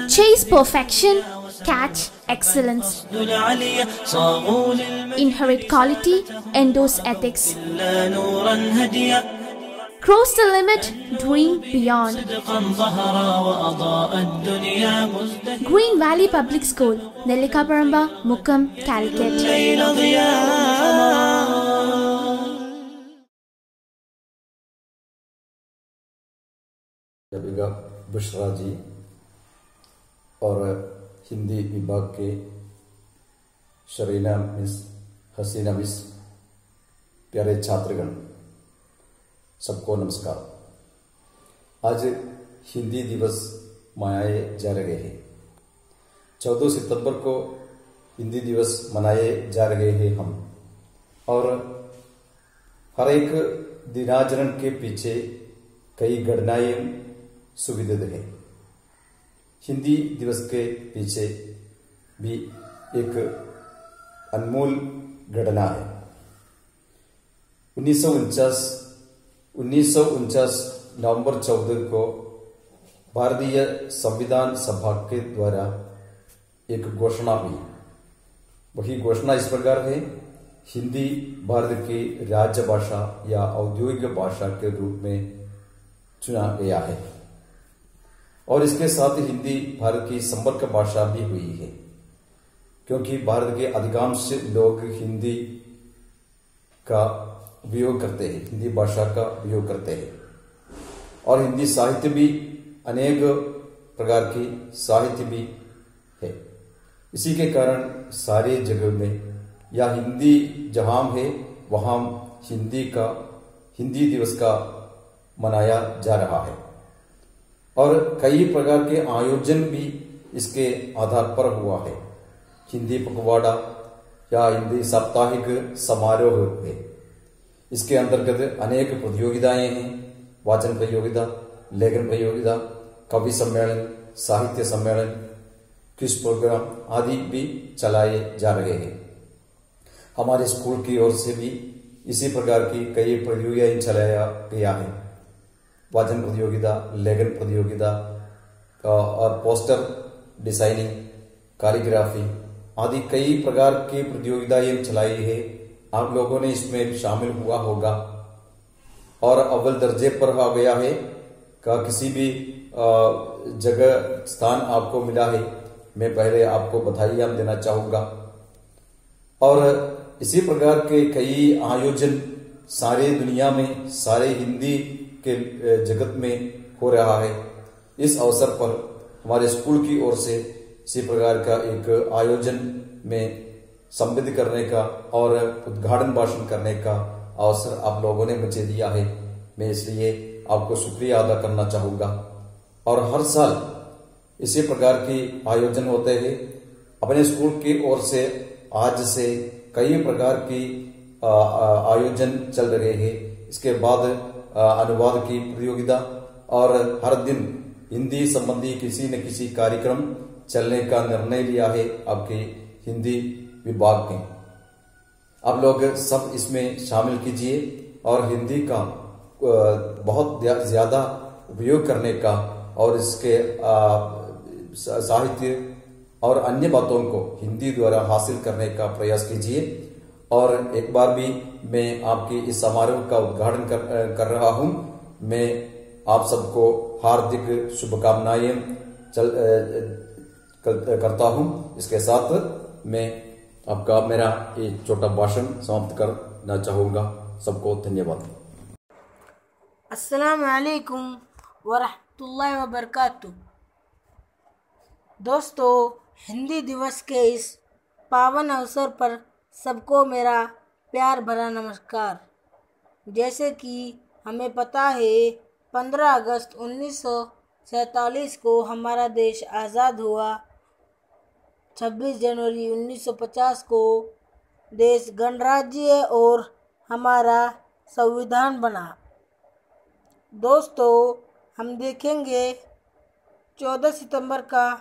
Chase perfection, catch excellence. Inherit quality, endorse ethics. Cross the limit, dream beyond. Green Valley Public School, Nellikaparamba, Mukkam, Calicut. जबीगा Bushra जी और हिंदी विभाग के शरीना miss, हसीना miss, प्यारे छात्रगण, सबको नमस्कार। आज हिंदी दिवस मनाए जा रहे हैं। 14 सितंबर को हिंदी दिवस मनाए जा रहे हैं हम, और हर एक दिनाचरण के पीछे कई घटनाएं सुविदित है। हिंदी दिवस के पीछे भी एक अनमोल घटना है। 1949 नवंबर 14 को भारतीय संविधान सभा के द्वारा एक घोषणा हुई। वही घोषणा इस प्रकार है: हिंदी भारत की राजभाषा या औद्योगिक भाषा के रूप में चुना गया है, और इसके साथ हिंदी भारत की संपर्क भाषा भी हुई है, क्योंकि भारत के अधिकांश लोग हिंदी का उपयोग करते हैं, हिंदी भाषा का उपयोग करते हैं, और हिंदी साहित्य भी अनेक प्रकार की साहित्य भी है। इसी के कारण सारे जगह में या हिंदी जहां है वहां हिंदी दिवस का मनाया जा रहा है, और कई प्रकार के आयोजन भी इसके आधार पर हुआ है। हिंदी पखवाड़ा या हिंदी साप्ताहिक समारोह है। इसके अंतर्गत अनेक प्रतियोगिताएं हैं: वाचन प्रतियोगिता, लेखन प्रतियोगिता, कवि सम्मेलन, साहित्य सम्मेलन, क्विज प्रोग्राम आदि भी चलाए जा रहे हैं। हमारे स्कूल की ओर से भी इसी प्रकार की कई प्रतियोगिताएं चलाया गया है। वाचन प्रतियोगिता, लेखन प्रतियोगिता और पोस्टर डिजाइनिंग, कालीग्राफी आदि कई प्रकार की प्रतियोगिताएं चलाई है। आप लोगों ने इसमें शामिल हुआ होगा, और अव्वल दर्जे पर आ गया है का किसी भी जगह स्थान आपको मिला है, मैं पहले आपको बधाइयां देना चाहूंगा। और इसी प्रकार के कई आयोजन सारे दुनिया में, सारे हिंदी के जगत में हो रहा है। इस अवसर पर हमारे स्कूल की ओर से इसी प्रकार का एक आयोजन में संबोधित करने का और उद्घाटन भाषण करने का अवसर आप लोगों ने मुझे दिया है। मैं इसलिए आपको शुक्रिया अदा करना चाहूंगा। और हर साल इसी प्रकार की आयोजन होते हैं अपने स्कूल की ओर से। आज से कई प्रकार की आयोजन चल रहे हैं। इसके बाद अनुवाद की प्रतियोगिता, और हर दिन हिंदी संबंधी किसी न किसी कार्यक्रम चलने का निर्णय लिया है आपके हिंदी विभाग ने। आप लोग सब इसमें शामिल कीजिए और हिंदी का बहुत ज्यादा उपयोग करने का और इसके साहित्य और अन्य बातों को हिंदी द्वारा हासिल करने का प्रयास कीजिए। और एक बार भी मैं आपकी इस समारोह का उद्घाटन कर रहा हूं। मैं आप सबको हार्दिक शुभकामनाएं करता हूं। इसके साथ मैं आपका मेरा एक छोटा भाषण समाप्त करना चाहूंगा। सबको धन्यवाद। अस्सलाम वालेकुम वरहमतुल्लाहि वबरकातुह। दोस्तों, हिंदी दिवस के इस पावन अवसर पर सबको मेरा प्यार भरा नमस्कार। जैसे कि हमें पता है 15 अगस्त 1947 को हमारा देश आज़ाद हुआ। 26 जनवरी 1950 को देश गणराज्य और हमारा संविधान बना। दोस्तों, हम देखेंगे 14 सितंबर का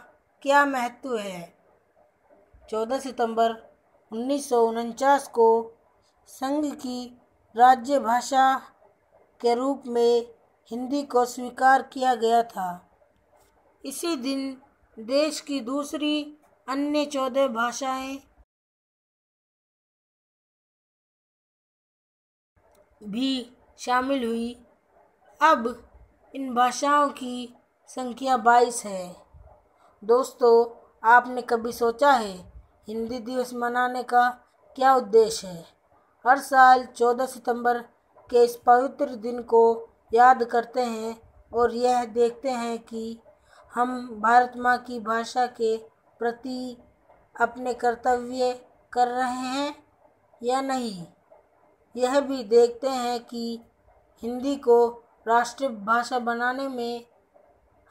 क्या महत्व है। 14 सितंबर 1949 को संघ की राज्य भाषा के रूप में हिंदी को स्वीकार किया गया था। इसी दिन देश की दूसरी अन्य 14 भाषाएं भी शामिल हुई। अब इन भाषाओं की संख्या 22 है। दोस्तों, आपने कभी सोचा है हिंदी दिवस मनाने का क्या उद्देश्य है? हर साल 14 सितंबर के इस पवित्र दिन को याद करते हैं और यह देखते हैं कि हम भारत माँ की भाषा के प्रति अपने कर्तव्य कर रहे हैं या नहीं। यह भी देखते हैं कि हिंदी को राष्ट्रीय भाषा बनाने में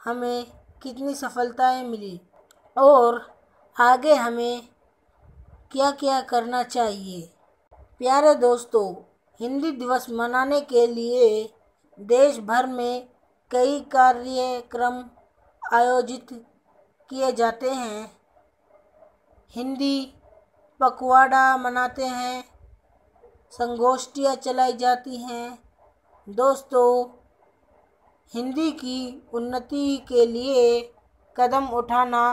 हमें कितनी सफलताएं मिली और आगे हमें क्या क्या करना चाहिए। प्यारे दोस्तों, हिंदी दिवस मनाने के लिए देश भर में कई कार्यक्रम आयोजित किए जाते हैं। हिंदी पखवाड़ा मनाते हैं, संगोष्ठियाँ चलाई जाती हैं। दोस्तों, हिंदी की उन्नति के लिए कदम उठाना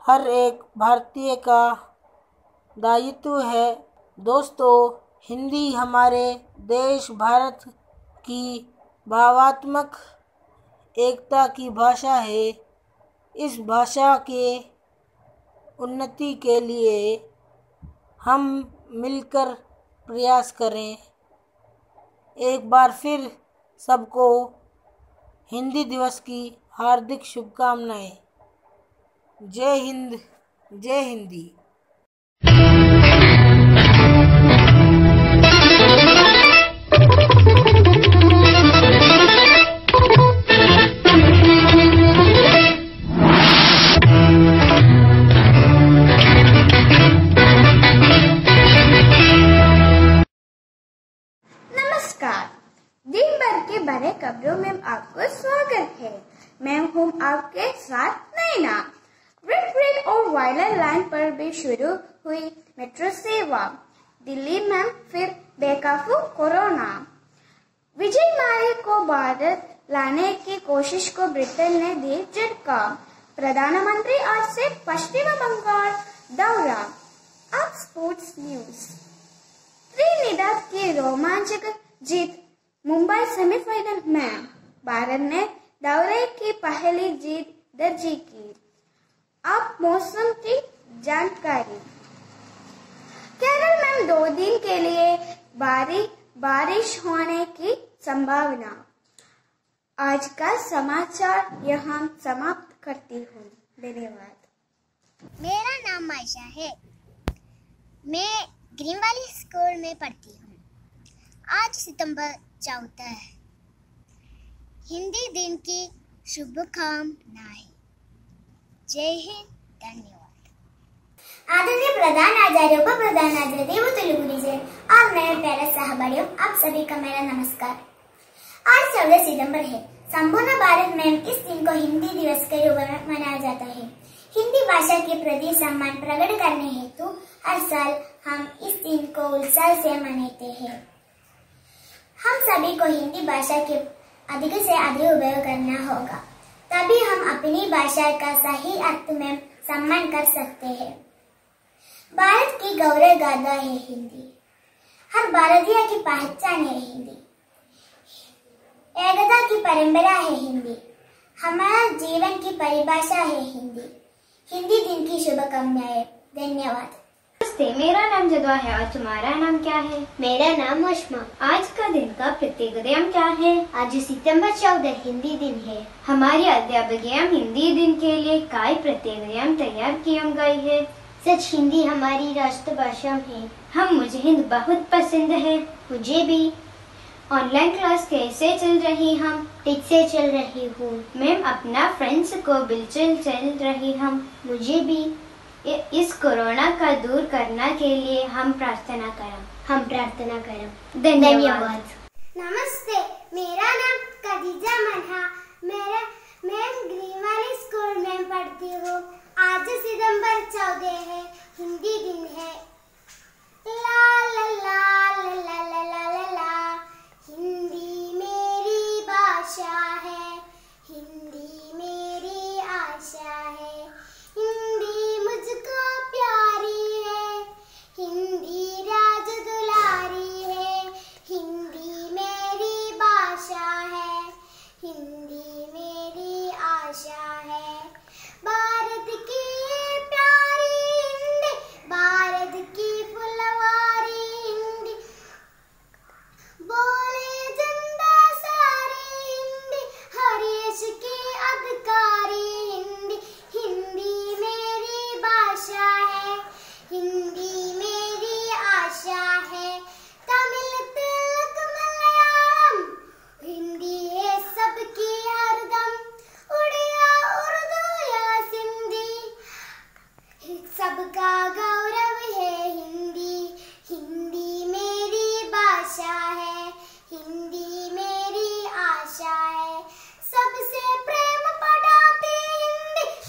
हर एक भारतीय का दायित्व है। दोस्तों, हिंदी हमारे देश भारत की भावात्मक एकता की भाषा है। इस भाषा के उन्नति के लिए हम मिलकर प्रयास करें। एक बार फिर सबको हिंदी दिवस की हार्दिक शुभकामनाएं। जय हिंद, जय हिंदी। नमस्कार, दिन भर के बड़े खबरों में आपको स्वागत है। मैं हूँ आपके साथ नैना। रेड रेड और वायलर लाइन पर भी शुरू हुई मेट्रो सेवा। दिल्ली में फिर बेकाबू कोरोना। विजय माल्या को भारत लाने की कोशिश को ब्रिटेन ने दी झटका। प्रधानमंत्री आज से पश्चिम बंगाल दौरा। अब स्पोर्ट्स न्यूज। त्रिनिदाद की रोमांचक जीत। मुंबई सेमीफाइनल में भारत ने दौरे की पहली जीत दर्ज की। अब मौसम की जानकारी। केरल में 2 दिन के लिए बारिश होने की संभावना। आज का समाचार यहाँ समाप्त करती हूँ। धन्यवाद। मेरा नाम आयशा है। मैं ग्रीन वैली स्कूल में पढ़ती हूँ। आज सितंबर 14 है। हिंदी दिन की शुभकामनाएं। जय हिंद, धन्यवाद। आदरणीय प्रधान आचार्यों को प्रधान आचार्य देवतुल्य गुरुजन और मेरे प्यारे सहपाठियों, आप सभी का मेरा नमस्कार। आज 14 सितंबर है। संपूर्ण भारत में इस दिन को हिंदी दिवस के रूप में मनाया जाता है। हिंदी भाषा के प्रति सम्मान प्रकट करने हेतु हर साल हम इस दिन को उत्साह से मनाते हैं। हम सभी को हिंदी भाषा के अधिक से अधिक उपयोग करना होगा, तभी हम अपनी भाषा का सही अर्थ में सम्मान कर सकते हैं। भारत की गौरव गाथा है हिंदी। हर भारतीय की पहचान है हिंदी। एकता की परंपरा है हिंदी। हमारा जीवन की परिभाषा है हिंदी। हिंदी दिन की शुभकामनाएं। धन्यवाद। नमस्ते, मेरा नाम जगह है और तुम्हारा नाम क्या है? मेरा नाम उष्मा। आज का दिन का प्रत्येक क्या है? आज सितंबर 14 हिंदी दिन है। हमारी अध्यापक हिंदी दिन के लिए कई प्रत्येक तैयार किए गए है। सच हिंदी हमारी राष्ट्रभाषा है। मुझे हिंदी बहुत पसंद है। मुझे भी। ऑनलाइन क्लास कैसे चल रही? हम ठीक से चल रही हूँ। मैम अपना फ्रेंड्स को बिल्कुल चल रही हम। मुझे भी। इस कोरोना का दूर करने के लिए हम प्रार्थना करें। धन्यवाद। नमस्ते, मेरा नाम खदीजा मनहा। मैं ग्रीन वैली स्कूल में पढ़ती हूँ। आज सितंबर 14 है। हिंदी दिन है। ला ला ला ला ला ला ला ला ला। हिंदी मेरी भाषा है। हिंदी मेरी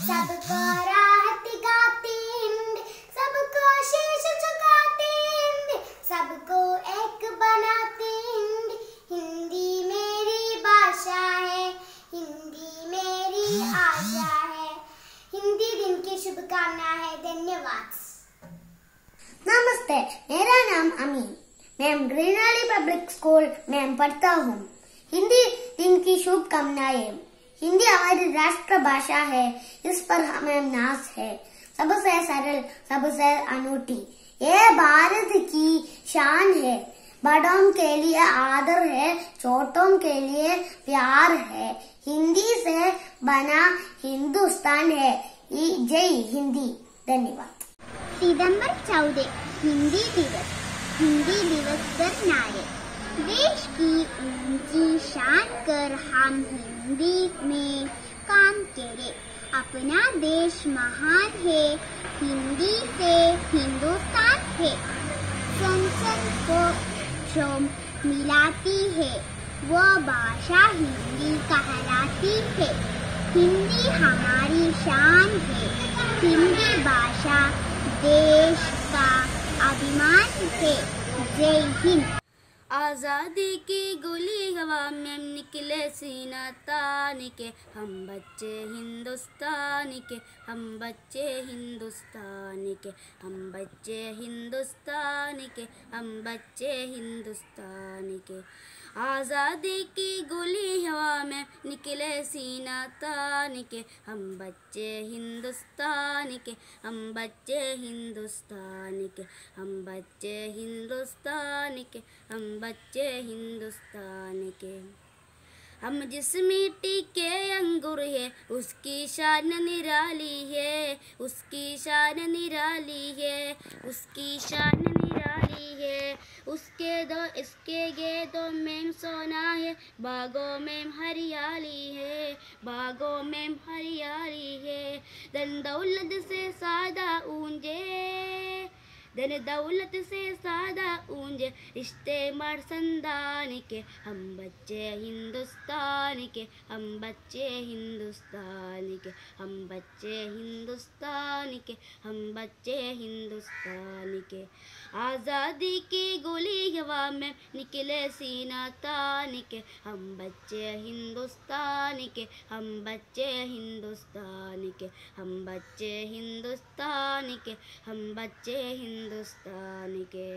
सबको राहत दिखाती हिंद, सबको शीश झुकाती हिंद, सबको एक बनाती हिंद। हिंदी मेरी भाषा है, हिंदी मेरी आशा है। हिंदी दिन की शुभकामना है। धन्यवाद। नमस्ते, मेरा नाम अमीन। मैं ग्रीन वैली पब्लिक स्कूल में पढ़ता हूँ। हिंदी दिन की शुभकामनाएं। हिंदी हमारी राष्ट्र भाषा है, इस पर हमें नाज है। सबसे सरल, सबसे अनूठी, ये भारत की शान है। बड़ों के लिए आदर है, छोटों के लिए प्यार है। हिंदी से बना हिंदुस्तान है। जय हिंदी। धन्यवाद। सितंबर 14 हिंदी दिवस। हिंदी दिवस करनारे देश की ऊंची शान कर हम हिंदी में काम करें। अपना देश महान है, हिंदी से हिंदुस्तान है। संसद को शोम मिलाती है, वो भाषा हिंदी कहलाती है। हिंदी हमारी शान है, हिंदी भाषा देश का अभिमान है। जय हिंद। आज़ादी की गोली हवा में निकले सीना तान के, हम बच्चे हिंदुस्तान के, हम बच्चे हिंदुस्तान के, हम बच्चे हिंदुस्तान के, हम बच्चे हिंदुस्तान के। आज़ादी की गोली हवा में निकले सीना तान के, हम बच्चे हिंदुस्तान के, हम बच्चे हिंदुस्तान के, हम बच्चे हिंदुस्तान के, हम बच्चे हिंदुस्तान के। हम जिस मिट्टी के अंगूर है, उसकी शान निराली है, उसकी शान निराली है, उसकी शान निराली है। इसके गेदों में सोना है, बागों में हरियाली है, बागों में हरियाली है। धन दौलत से सादा ऊंजे, धन दौलत से सादा ऊंजे, रिश्ते मर्संदान के, हम बच्चे हिंदुस्तान के, हम बच्चे हिंदुस्तान के, हम बच्चे हिंदुस्तान के, हम बच्चे हिंदुस्तान के। आज़ादी की गोली हवा में निकले सीना तान के, हम बच्चे हिंदुस्तान के, हम बच्चे हिंदुस्तान के, हम बच्चे हिंदुस्तान के, हम बच्चे हिंदुस्तान के।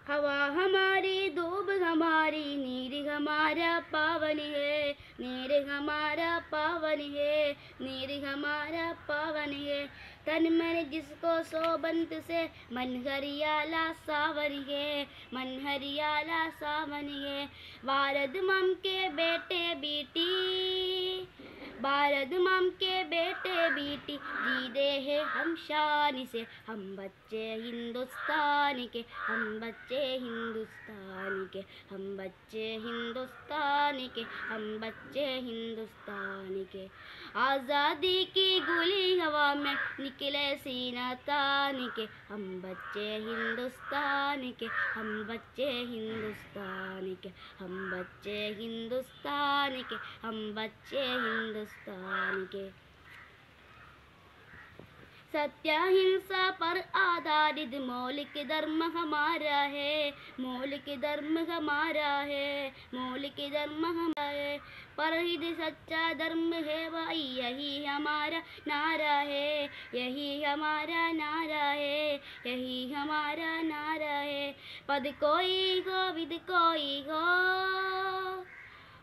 हवा हमारी, धूप हमारी, नीर हमारा पावन है, नीर हमारा पावन है, नीर हमारा पावन है। तन मन जिसको सोबंत से, मन हरियाला सावन है, मन हरियाला सावन है। भारत माम के बेटे बेटी, भारत माम के बेटे बेटी, जीते हैं हम शान से, हम बच्चे हिंदुस्तान के, हम बच्चे हिंदुस्तान के, हम बच्चे हिंदुस्तान के, हम बच्चे हिंदुस्तान के। आज़ादी की गोली हवा में निकले सीना तान के, हम बच्चे हिंदुस्तान के, हम बच्चे हिंदुस्तान के, हम बच्चे हिंदुस्तान के, हम बच्चे हिंदुस्तान के। सत्य हिंसा पर आधारित मौलिक धर्म हमारा है, मौलिक धर्म हमारा है, मौलिक धर्म हमारा है। परहित सच्चा धर्म है भाई, यही हमारा नारा है, यही हमारा नारा है, यही हमारा नारा है। पद कोई हो विद कोई हो,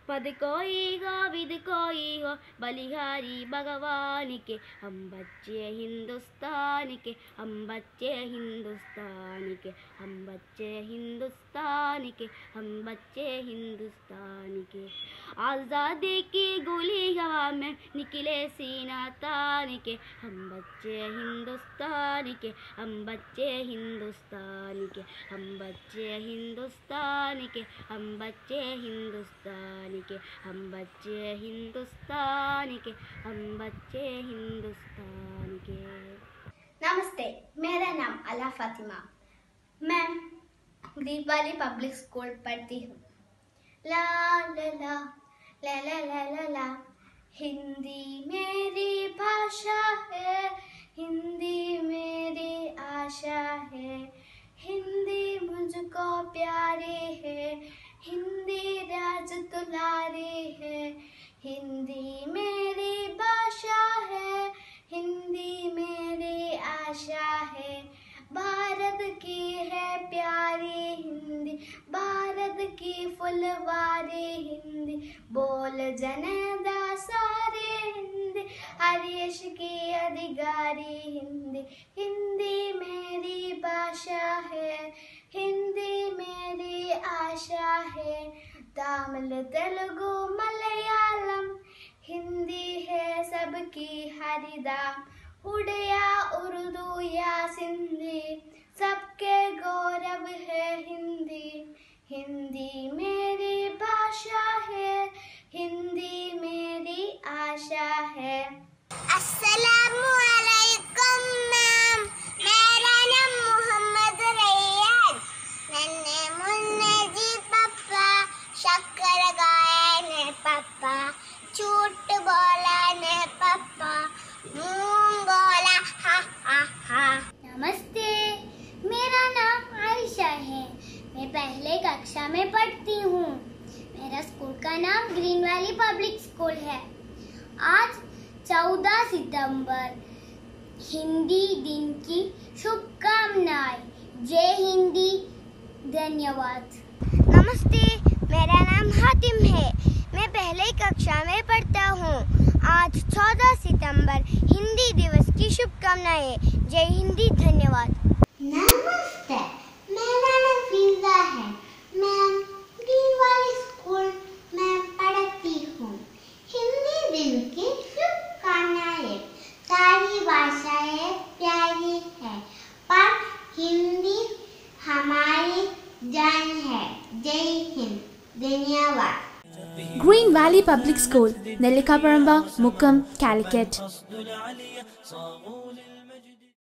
पद कोई हो विद कोई हो, बलिहारी भगवान के, हम बच्चे हिंदुस्तान के, हम बच्चे हिंदुस्तान के, हम बच्चे हिंदुस्तान के, हम बच्चे हिंदुस्तान के। आज़ादी की गोली हवा में निकले सीना तान के, हम बच्चे हिंदुस्तान के, हम बच्चे हिंदुस्तान के, हम बच्चे हिंदुस्तान के, हम बच्चे हिंदुस्तान के, हम बच्चे हिंदुस्तान के, हम बच्चे हिंदुस्तान के। नमस्ते, मेरा नाम अला फातिमा। मैं ग्रीन वैली पब्लिक स्कूल पढ़ती हूँ। ला ला ला ला ला ला ला ला, हिंदी मेरी भाषा है, हिंदी मेरी आशा है, हिंदी मुझको प्यारी है, हिंदी राज दुलारी है, हिंदी मेरी भाषा है, हिंदी मेरी आशा है, भारत की है प्यारी हिंदी, भारत की फुलवारी हिंदी, बोल जनेदा सारे हिंदी, हर यश की अधिकारी हिंदी, हिंदी मेरी भाषा है, हिंदी मेरी आशा है, तमिल तेलुगु मलयालम, हिंदी है सबकी हरिदाम, उड़िया उर्दू या सिंधी, सबके गौरव है हिंदी, हिंदी मेरी भाषा है, हिंदी मेरी आशा है। अस्सलामु अलैकुम मैम, मेरा नाम मोहम्मद रैयान, नन्हे मुन्ने जी पप्पा, शक्कर गाया ने पप्पा, झूठ बोला ने पप्पा, मूंग बोला हा हा हा। नमस्ते, मेरा नाम आयशा है, मैं पहले कक्षा में पढ़ती हूँ। मेरा स्कूल का नाम ग्रीन वैली पब्लिक स्कूल है। आज 14 सितंबर हिंदी दिन की शुभकामनाएं। जय हिंदी, धन्यवाद। नमस्ते, मेरा नाम हातिम है, मैं पहले कक्षा में पढ़ता हूँ। आज 14 सितंबर हिंदी दिवस की शुभकामनाएं। जय हिंदी, धन्यवाद। नमस्ते, मेरा नाम फिजा है, मैं ग्रीन वैली स्कूल में पढ़ती हूँ। हिंदी दिन की शुभकामनाएं। सारी भाषाएं प्यारी है, पर हिंदी हमारी जान है। जय हिंद, धन्यवाद। Green Valley Public School, Nellikaparamba, Mukkam, Calicut.